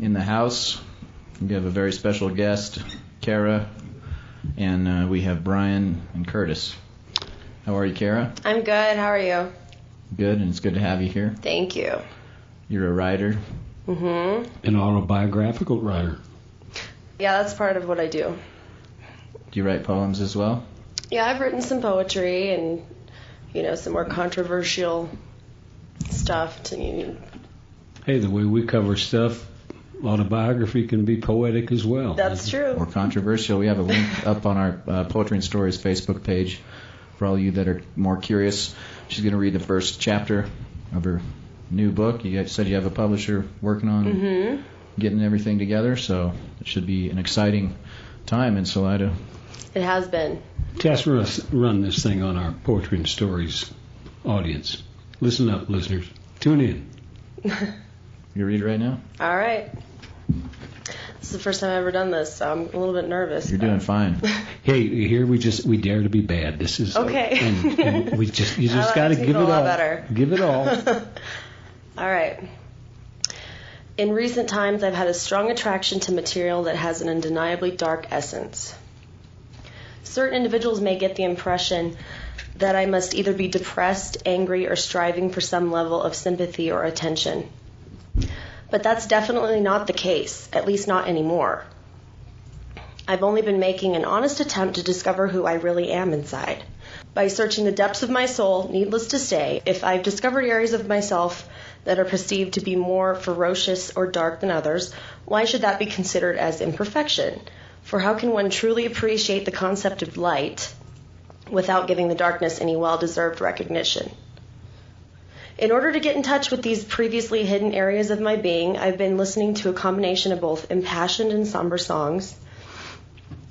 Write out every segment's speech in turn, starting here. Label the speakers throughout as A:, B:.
A: In the house, we have a very special guest, CARA, and we have Brian and Curtis. How are you, CARA?
B: I'm good. How are you?
A: Good, and it's good to have you here.
B: Thank you.
A: You're a writer?
B: Mm-hmm.
C: An autobiographical writer.
B: Yeah, that's part of what I do.
A: Do you write poems as well?
B: Yeah, I've written some poetry and, some more controversial stuff.
C: Hey, the way we cover stuff, autobiography can be poetic as well.
B: That's true.
A: Or controversial. We have a link up on our Poetry and Stories Facebook page for all you that are more curious. She's going to read the first chapter of her new book. You said you have a publisher working on getting everything together, so it should be an exciting time in Salida.
B: It has been.
C: Tess, run this thing on our Poetry and Stories audience. Listen up, listeners. Tune in.
A: You read it right now?
B: All right. This is the first time I've ever done this, so I'm a little bit nervous.
A: You're doing fine.
C: Hey, here we dare to be bad. This is
B: okay.
C: And you just got to give it all.
B: Better.
C: Give it all.
B: All right. In recent times, I've had a strong attraction to material that has an undeniably dark essence. Certain individuals may get the impression that I must either be depressed, angry, or striving for some level of sympathy or attention. But that's definitely not the case, at least not anymore. I've only been making an honest attempt to discover who I really am inside. By searching the depths of my soul, needless to say, if I've discovered areas of myself that are perceived to be more ferocious or dark than others, why should that be considered as imperfection? For how can one truly appreciate the concept of light without giving the darkness any well-deserved recognition? In order to get in touch with these previously hidden areas of my being, I've been listening to a combination of both impassioned and somber songs,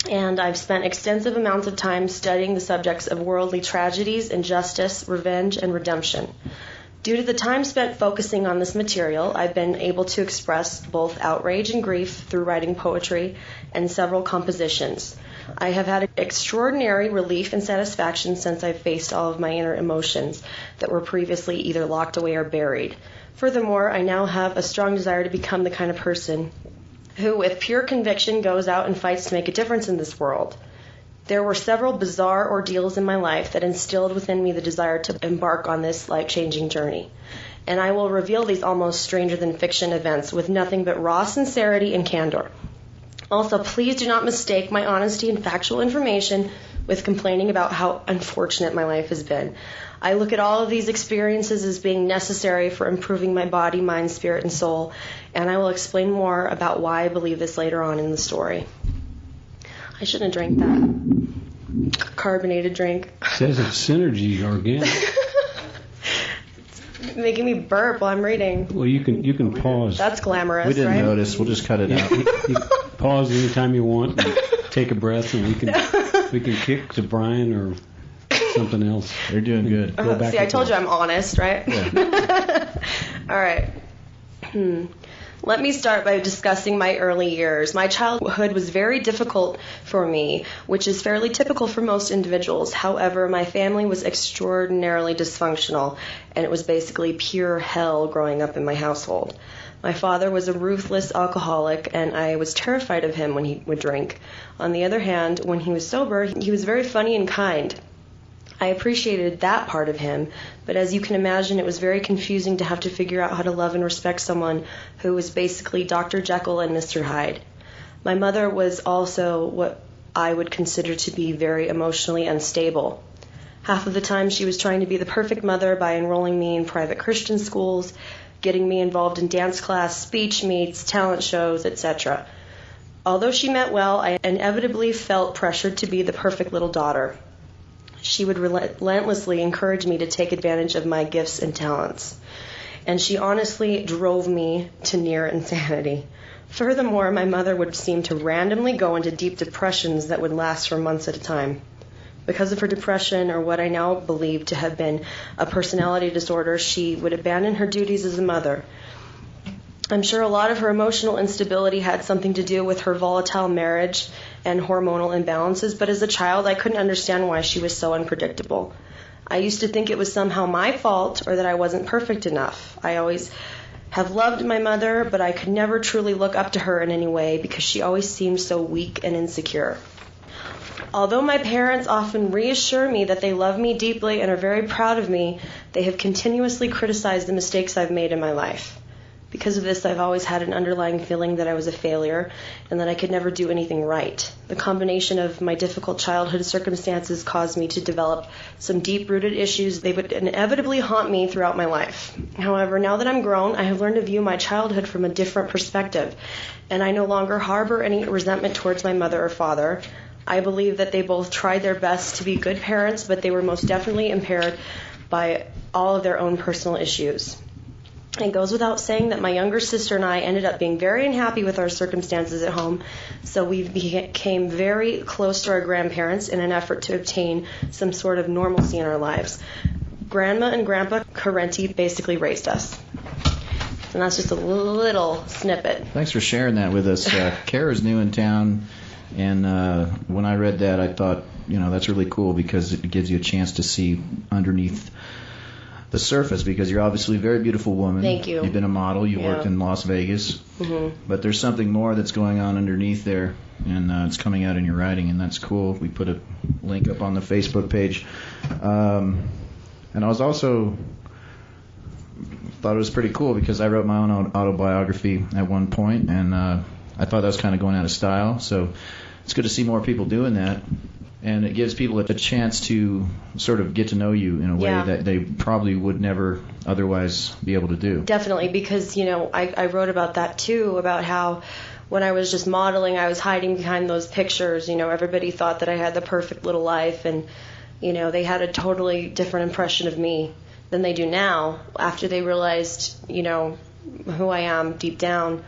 B: and I've spent extensive amounts of time studying the subjects of worldly tragedies, injustice, revenge, and redemption. Due to the time spent focusing on this material, I've been able to express both outrage and grief through writing poetry and several compositions. I have had extraordinary relief and satisfaction since I've faced all of my inner emotions that were previously either locked away or buried. Furthermore, I now have a strong desire to become the kind of person who, with pure conviction, goes out and fights to make a difference in this world. There were several bizarre ordeals in my life that instilled within me the desire to embark on this life-changing journey. And I will reveal these almost stranger-than-fiction events with nothing but raw sincerity and candor. Also, please do not mistake my honesty and factual information with complaining about how unfortunate my life has been. I look at all of these experiences as being necessary for improving my body, mind, spirit, and soul, and I will explain more about why I believe this later on in the story. I shouldn't have drank that carbonated drink.
C: It says it's Synergy Organic.
B: It's making me burp while I'm reading.
C: Well, you can pause.
B: That's glamorous,
A: We didn't
B: right?
A: notice. We'll just cut it out.
C: You pause anytime you want and take a breath, and we can kick to Brian or something else.
A: They're doing good.
C: Go back
B: See, I told you I'm honest, right?
A: Yeah.
B: All right. Let me start by discussing my early years. My childhood was very difficult for me, which is fairly typical for most individuals. However, my family was extraordinarily dysfunctional, and it was basically pure hell growing up in my household. My father was a ruthless alcoholic, and I was terrified of him when he would drink. On the other hand, when he was sober, he was very funny and kind. I appreciated that part of him, but as you can imagine, it was very confusing to have to figure out how to love and respect someone who was basically Dr. Jekyll and Mr. Hyde. My mother was also what I would consider to be very emotionally unstable. Half of the time she was trying to be the perfect mother by enrolling me in private Christian schools, getting me involved in dance class, speech meets, talent shows, etc. Although she meant well, I inevitably felt pressured to be the perfect little daughter. She would relentlessly encourage me to take advantage of my gifts and talents, and she honestly drove me to near insanity. Furthermore, my mother would seem to randomly go into deep depressions that would last for months at a time. Because of her depression, or what I now believe to have been a personality disorder, she would abandon her duties as a mother. I'm sure a lot of her emotional instability had something to do with her volatile marriage and hormonal imbalances, but as a child, I couldn't understand why she was so unpredictable. I used to think it was somehow my fault or that I wasn't perfect enough. I always have loved my mother, but I could never truly look up to her in any way because she always seemed so weak and insecure. Although my parents often reassure me that they love me deeply and are very proud of me, they have continuously criticized the mistakes I've made in my life. Because of this, I've always had an underlying feeling that I was a failure and that I could never do anything right. The combination of my difficult childhood circumstances caused me to develop some deep-rooted issues. They would inevitably haunt me throughout my life. However, now that I'm grown, I have learned to view my childhood from a different perspective, and I no longer harbor any resentment towards my mother or father. I believe that they both tried their best to be good parents, but they were most definitely impaired by all of their own personal issues. It goes without saying that my younger sister and I ended up being very unhappy with our circumstances at home, so we became very close to our grandparents in an effort to obtain some sort of normalcy in our lives. Grandma and Grandpa Correnti basically raised us. And that's just a little snippet.
A: Thanks for sharing that with us. Cara's new in town, and when I read that, I thought, that's really cool because it gives you a chance to see underneath the surface, because you're obviously a very beautiful woman.
B: Thank you.
A: You've been a model. You worked in Las Vegas.
B: Mm-hmm. But
A: there's something more that's going on underneath there, and it's coming out in your writing, and that's cool. We put a link up on the Facebook page. And I was also thought it was pretty cool because I wrote my own autobiography at one point, and I thought that was kind of going out of style. So it's good to see more people doing that. And it gives people a chance to sort of get to know you in a way that they probably would never otherwise be able to do.
B: Definitely, because, I wrote about that too, about how when I was just modeling, I was hiding behind those pictures. Everybody thought that I had the perfect little life, and, they had a totally different impression of me than they do now after they realized, who I am deep down.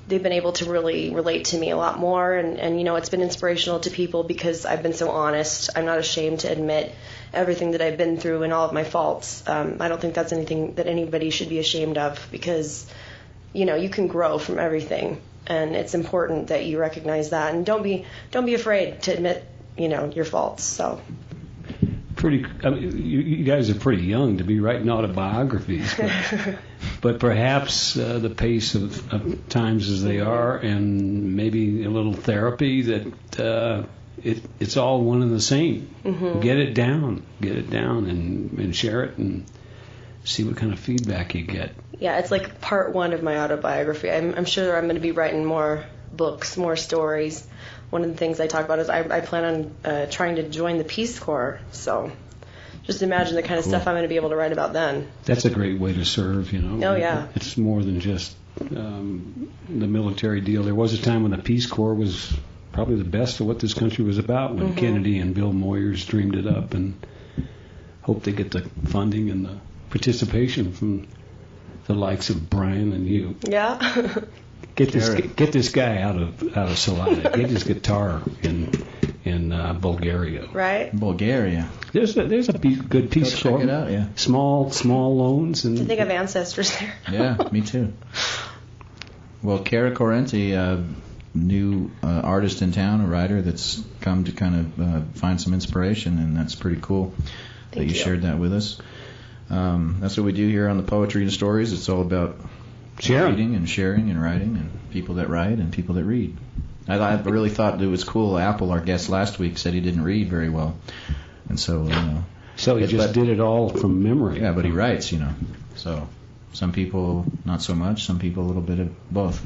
B: They've been able to really relate to me a lot more, and it's been inspirational to people because I've been so honest. I'm not ashamed to admit everything that I've been through and all of my faults. I don't think that's anything that anybody should be ashamed of because, you can grow from everything, and it's important that you recognize that, and don't be afraid to admit, your faults. So.
C: You guys are pretty young to be writing autobiographies, but perhaps the pace of times as they are, and maybe a little therapy, that it's all one and the same. Mm-hmm. Get it down, and share it, and see what kind of feedback you get.
B: Yeah, it's like part one of my autobiography. I'm sure I'm going to be writing more books, more stories. One of the things I talk about is I plan on trying to join the Peace Corps. So just imagine the kind of stuff I'm going to be able to write about then.
C: That's a great way to serve,
B: Oh, yeah.
C: It's more than just the military deal. There was a time when the Peace Corps was probably the best of what this country was about, when Kennedy and Bill Moyers dreamed it up, and hope they get the funding and the participation from the likes of Brian and you.
B: Yeah.
C: Get this guy out of Salida. Get his guitar in Bulgaria.
B: Right.
A: Bulgaria.
C: There's a good Peace Corps.
A: Check it out. Yeah.
C: Small loans. And
B: I think I have ancestors there.
A: Yeah, me too. Well, Cara Correnti, new artist in town, a writer that's come to kind of find some inspiration, and that's pretty cool that you shared that with us. That's what we do here on the Poetry and Stories. It's all about reading and sharing and writing, and people that write and people that read. I really thought it was cool. Apple, our guest last week, said he didn't read very well, and so
C: so he just did it all from memory.
A: Yeah, but he writes, So some people not so much. Some people a little bit of both.